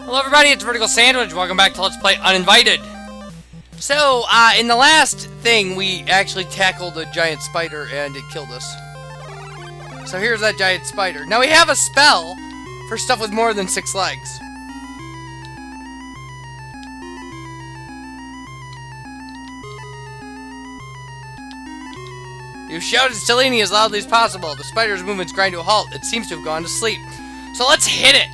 Hello everybody, it's VerticalSandwich. Welcome back to Let's Play Uninvited. So, in the last thing, we actually tackled a giant spider and it killed us. So here's that giant spider. Now we have a spell for stuff with more than 6 legs. You shouted Salami as loudly as possible. The spider's movements grind to a halt. It seems to have gone to sleep. So let's hit it!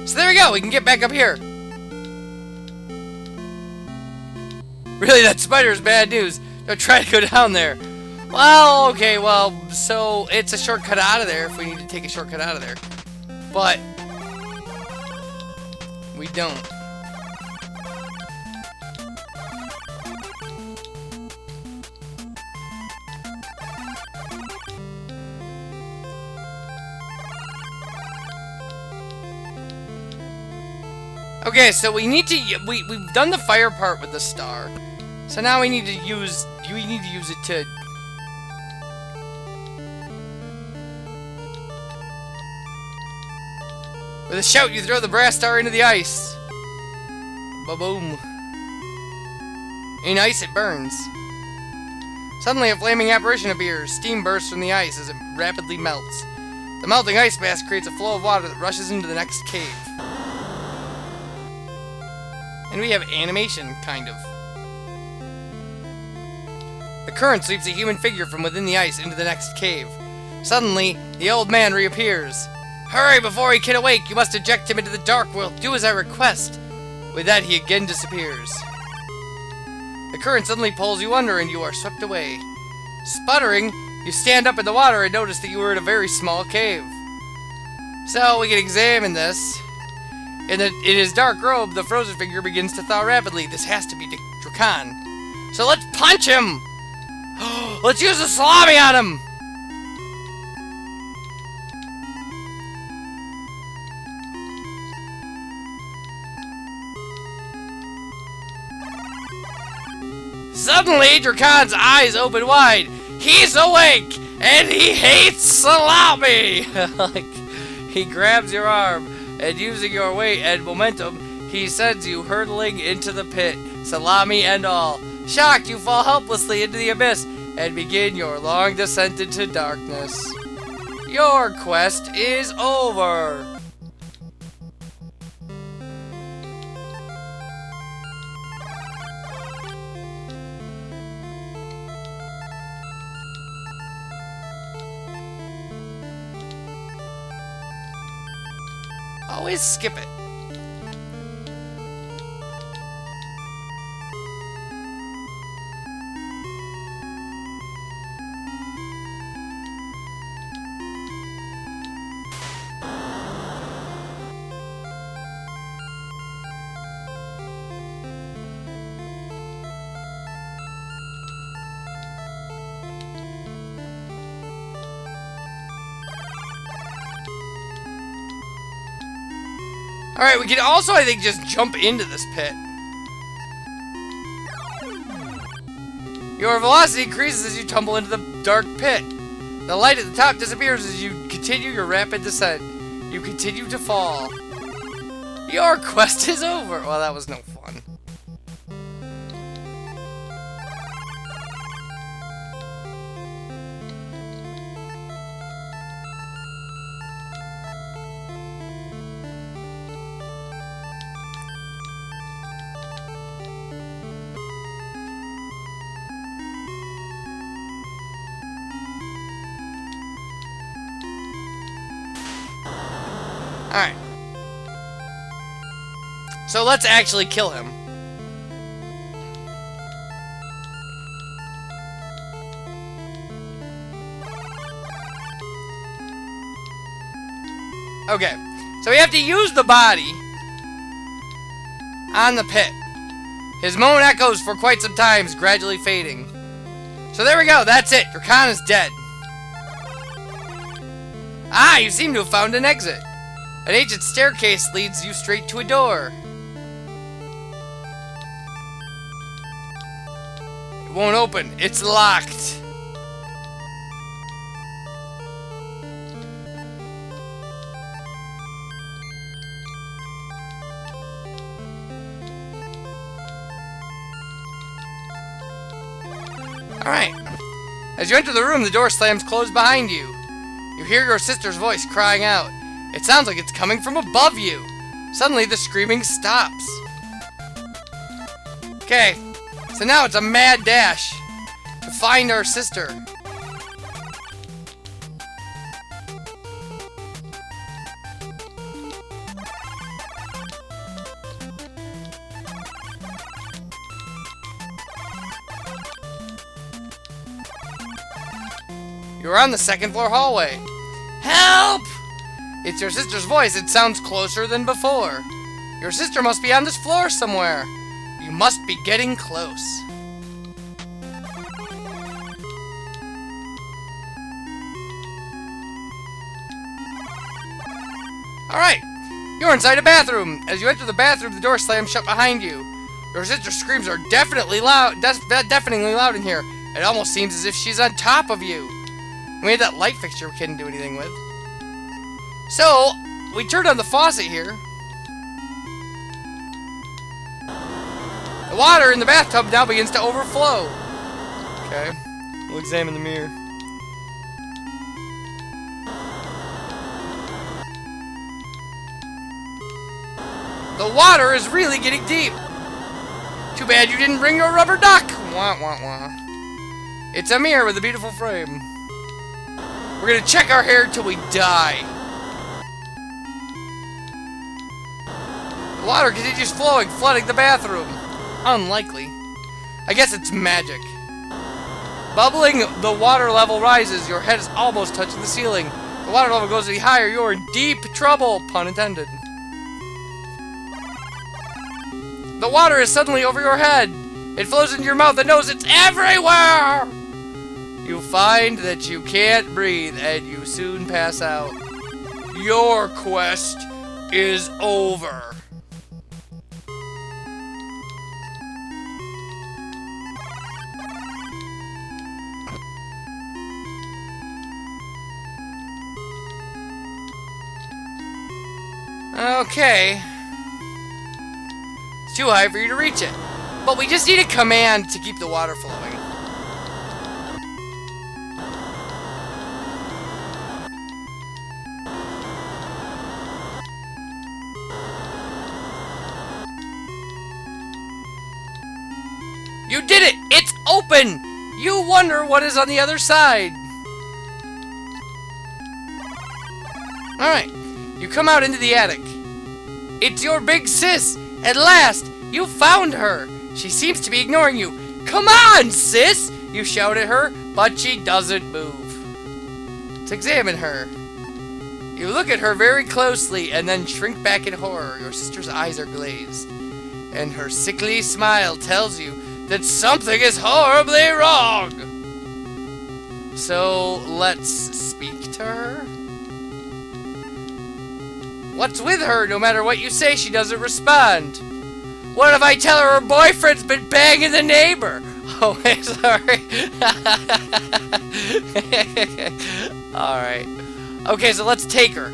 So there we go, we can get back up here. Really, that spider's bad news. Don't try to go down there. Well, okay, well, so it's a shortcut out of there if we need to take a shortcut out of there. But we don't. Okay, so we need to we've done the fire part with the star. So now we need to use it to with a shout you throw the brass star into the ice. Ba-boom. In ice it burns. Suddenly a flaming apparition appears. Steam bursts from the ice as it rapidly melts. The melting ice mass creates a flow of water that rushes into the next cave. And we have animation, kind of. The current sweeps a human figure from within the ice into the next cave. Suddenly, the old man reappears. Hurry before he can awake! You must eject him into the dark world. Do as I request. With that, he again disappears. The current suddenly pulls you under and you are swept away. Sputtering, you stand up in the water and notice that you are in a very small cave. So, we can examine this. In his dark robe, the frozen figure begins to thaw rapidly. This has to be Drakan. So let's punch him! Let's use the salami on him! Suddenly, Drakan's eyes open wide. He's awake! And he hates salami! Like, he grabs your arm. And using your weight and momentum, he sends you hurtling into the pit, salami and all. Shocked, you fall helplessly into the abyss and begin your long descent into darkness. Your quest is over. Always skip it. Alright, we can also, I think, just jump into this pit. Your velocity increases as you tumble into the dark pit. The light at the top disappears as you continue your rapid descent. You continue to fall. Your quest is over. Well, that was no fun. Alright. So let's actually kill him. Okay. So we have to use the body on the pit. His moan echoes for quite some time, gradually fading. So there we go. That's it. Drakan is dead. Ah, you seem to have found an exit. An ancient staircase leads you straight to a door. won't open. It's locked. Alright. As you enter the room, the door slams closed behind you. You hear your sister's voice crying out. It sounds like it's coming from above you. Suddenly, the screaming stops. Okay, so now it's a mad dash to find our sister. You're on the second floor hallway. Help! It's your sister's voice. It sounds closer than before. Your sister must be on this floor somewhere. You must be getting close. Alright, you're inside a bathroom. As you enter the bathroom, the door slams shut behind you. Your sister's screams are definitely loud, deafeningly loud in here. It almost seems as if she's on top of you. We had that light fixture we couldn't do anything with. So, we turned on the faucet here. The water in the bathtub now begins to overflow. Okay, we'll examine the mirror. The water is really getting deep. Too bad you didn't bring your rubber duck. Wah, wah, wah. It's a mirror with a beautiful frame. We're gonna check our hair till we die. The water continues flowing, flooding the bathroom. Unlikely. I guess it's magic. Bubbling, the water level rises. Your head is almost touching the ceiling. The water level goes any higher. You're in deep trouble, pun intended. The water is suddenly over your head. It flows into your mouth and nose. It's everywhere! You find that you can't breathe and you soon pass out. Your quest is over. Okay. It's too high for you to reach it. But we just need a command to keep the water flowing. You did it! It's open! You wonder what is on the other side. Alright. You come out into the attic. It's your big sis! At last! You found her! She seems to be ignoring you. Come on, sis! You shout at her, but she doesn't move. Let's examine her. You look at her very closely and then shrink back in horror. Your sister's eyes are glazed. And her sickly smile tells you that something is horribly wrong. So, let's speak to her? What's with her? No matter what you say, she doesn't respond. What if I tell her her boyfriend's been banging the neighbor? Oh, wait, sorry. Alright. Okay, so let's take her.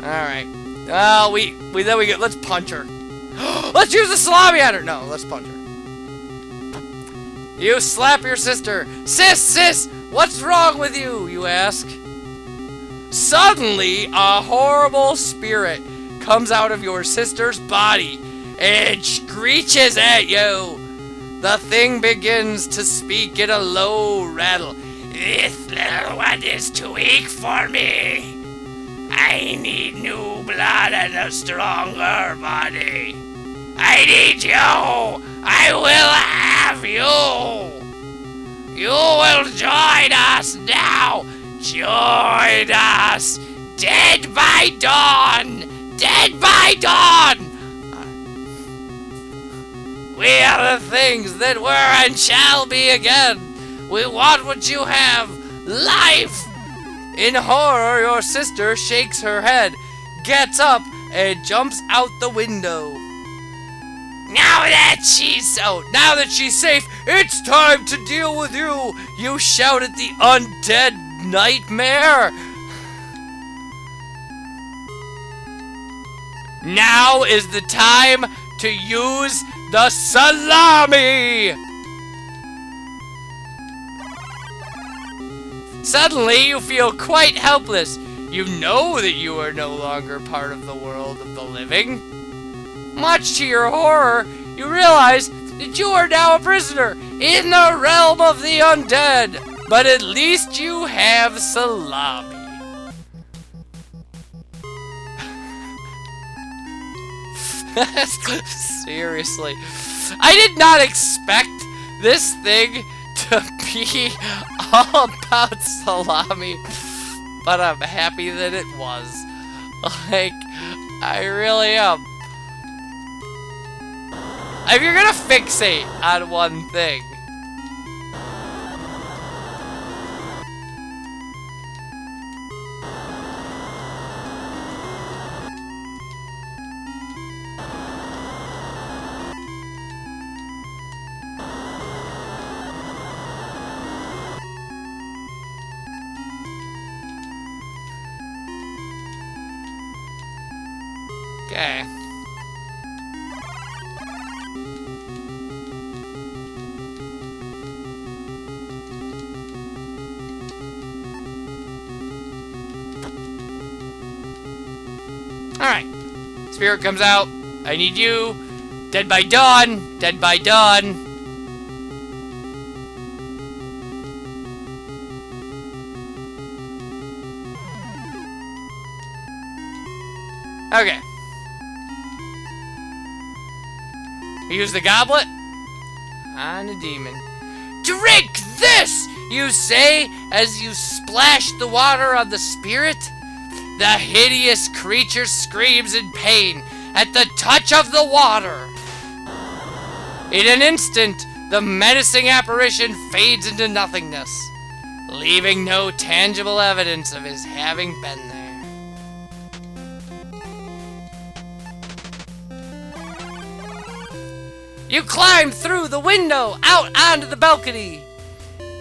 Alright. Oh, then we get, let's punch her. Let's use the salami at her! No, let's punch her. You slap your sister. Sis, what's wrong with you? You ask. Suddenly, a horrible spirit comes out of your sister's body and screeches at you. The thing begins to speak in a low rattle. This little one is too weak for me. I need new blood and a stronger body. I need you. I will have you. You will join us now. Join us. Dead by dawn. Dead by dawn. We are the things that were and shall be again. We want what you have. Life. In horror, your sister shakes her head, gets up, and jumps out the window. Now that she's safe, it's time to deal with you! You shouted the undead nightmare! Now is the time to use the salami! Suddenly, you feel quite helpless. You know that you are no longer part of the world of the living. Much to your horror, you realize that you are now a prisoner in the realm of the undead. But at least you have salami. Seriously. I did not expect this thing to be all about salami, but I'm happy that it was. Like, I really am. If you're gonna fixate on one thing, okay. Alright. Spirit comes out. I need you. Dead by dawn. Dead by dawn. Okay. We use the goblet on a demon. Drink this, you say, as you splash the water on the spirit. The hideous creature screams in pain at the touch of the water. In an instant, the menacing apparition fades into nothingness, leaving no tangible evidence of his having been there. You climb through the window out onto the balcony.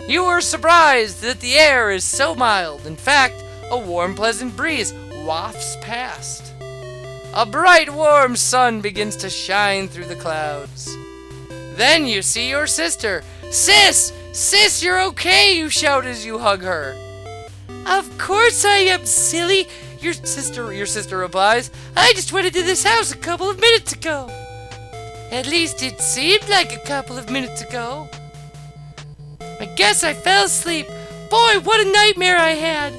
You were surprised that the air is so mild. In fact, a warm, pleasant breeze wafts past. A bright, warm sun begins to shine through the clouds. Then you see your sister. Sis! Sis, you're okay, you shout as you hug her. Of course I am, silly, your sister replies. I just went into this house a couple of minutes ago. At least it seemed like a couple of minutes ago. I guess I fell asleep. Boy, what a nightmare I had.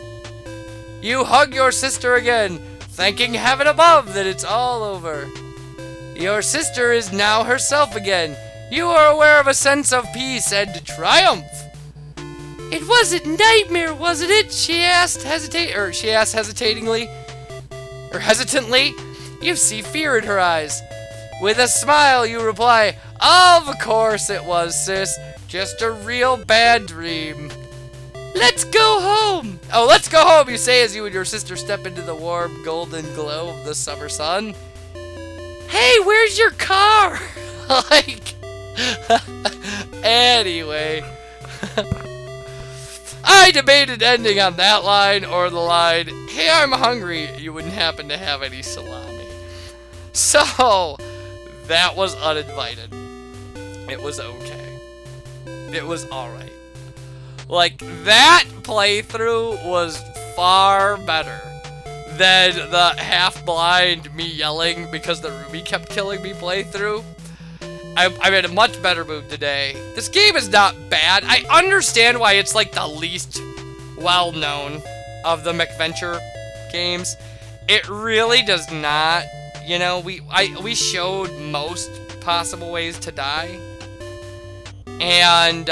You hug your sister again, thanking heaven above that it's all over. Your sister is now herself again. You are aware of a sense of peace and triumph. It wasn't nightmare, wasn't it? She asked hesitantly. You see fear in her eyes. With a smile, you reply, "Of course it was, sis. Just a real bad dream." Let's go home! Oh, let's go home, you say as you and your sister step into the warm, golden glow of the summer sun. Hey, where's your car? Like, anyway. I debated ending on that line or the line, "Hey, I'm hungry." You wouldn't happen to have any salami. So, that was Uninvited. It was okay. It was alright. Like, that playthrough was far better than the half-blind me yelling because the Ruby kept killing me playthrough. I'm in a much better mood today. This game is not bad. I understand why it's like the least well-known of the McVenture games. It really does not. You know, we showed most possible ways to die, and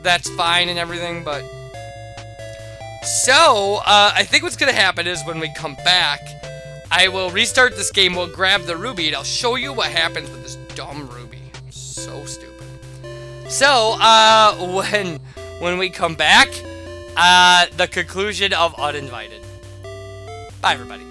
that's fine and everything, but so I think what's gonna happen is when we come back, I will restart this game, we'll grab the ruby, and I'll show you what happens with this dumb ruby. So stupid. So when we come back, the conclusion of Uninvited. Bye, everybody.